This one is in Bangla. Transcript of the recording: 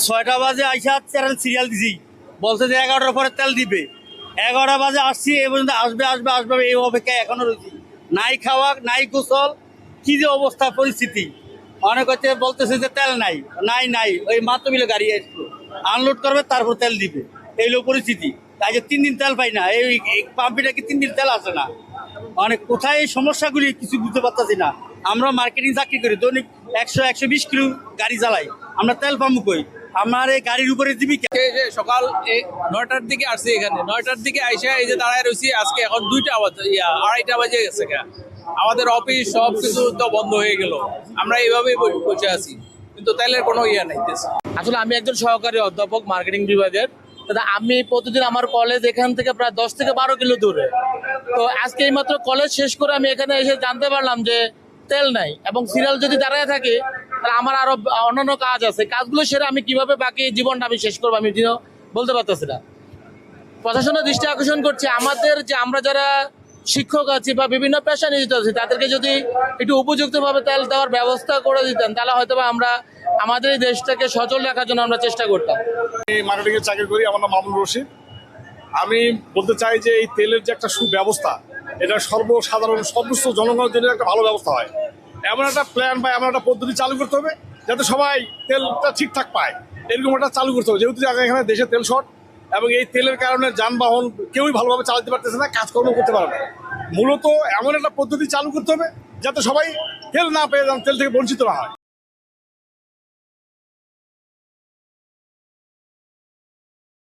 6টা বাজে আইসা চ্যানেল সিরিয়াল দিছি, বলছে যে 11টার পরে তেল দিবে। 11টা বাজে আসছি, এ পর্যন্ত আসবে আসবে আসবে, এই অপেক্ষায় এখনো রয়েছি। নাই খাওয়া নাই গোসল, কি যে অবস্থা পরিস্থিতি। অনেক হচ্ছে বলতেছে যে তেল নাই নাই নাই, ওই মাত্র মিলে গাড়ি আসলো, আনলোড করবে তারপর তেল দিবে, এই লোক পরিস্থিতি। তাই যে 3 দিন তেল পাই না, এই পাম্পিটা কি 3 দিন তেল আসে না। অনেক কোথায় এই সমস্যাগুলি কিছু বুঝতে পারতেছি না। আমরা মার্কেটিং চাকরি করি, দৈনিক 100-120 কিলো গাড়ি চালাই, আমরা তেল পাম্প কই, আমার এই গাড়ির উপরে জীবিকা। এই যে সকাল 9টার দিকে আসছি, এখানে 9টার দিকে আইসা এই যে দাঁড়ায় রয়েছি। আজকে এখন 2টা বাজে, 2:30 বাজে গেছে। আমাদের অফিস সব কিছু তো বন্ধ হয়ে গেল, আমরা এইভাবেই বসে আছি, কিন্তু তেলের কোনো নেই। আসলে আমি একজন সহকারী অধ্যাপক মার্কেটিং বিভাগের। দাদা, আমি প্রতিদিন আমার কলেজ এখান থেকে প্রায় 10 থেকে 12 কিলো দূরে। তো আজকে এইমাত্র কলেজ শেষ করে আমি এখানে এসে জানতে পারলাম যে তেল নাই, এবং সিরিয়াল যদি দাঁড়ায় থাকে তাহলে আমার আরো অন্যান্য কাজ আছে, কাজগুলো সেরে আমি কিভাবে বাকি জীবনটা আমি শেষ করবো আমি বলতে পারতেছি না। প্রশাসনের দৃষ্টি আকর্ষণ করছে আমাদের, যে আমরা যারা শিক্ষক আছি বা বিভিন্ন পেশা নিয়োজিত আছি, তাদেরকে যদি একটু উপযুক্তভাবে তেল দেওয়ার ব্যবস্থা করে দিতেন, তাহলে হয়তো বা আমরা আমাদের এই দেশটাকে সচল রাখার জন্য আমরা চেষ্টা করতাম। মার্কেটিং এর চাকরি করি, আমার নাম মামুন রশিদ। আমি বলতে চাই যে এই তেলের যে একটা সুব্যবস্থা, এটা সর্বসাধারণ সমস্ত জনগণের জন্য একটা ভালো ব্যবস্থা হয়। এমন একটা প্ল্যান বা এমন একটা পদ্ধতি চালু করতে হবে যাতে সবাই তেলটা ঠিকঠাক পায়, এরকম একটা চালু করতে হবে। যেহেতু এখানে দেশে তেল শর্ট, এবং এই তেলের কারণে যানবাহন কেউই ভালোভাবে চালাতে পারতেছে না, কাজকর্ম করতে পারে না। মূলত এমন একটা পদ্ধতি চালু করতে হবে যাতে সবাই তেল না পেয়ে তেল থেকে বঞ্চিত না হয়।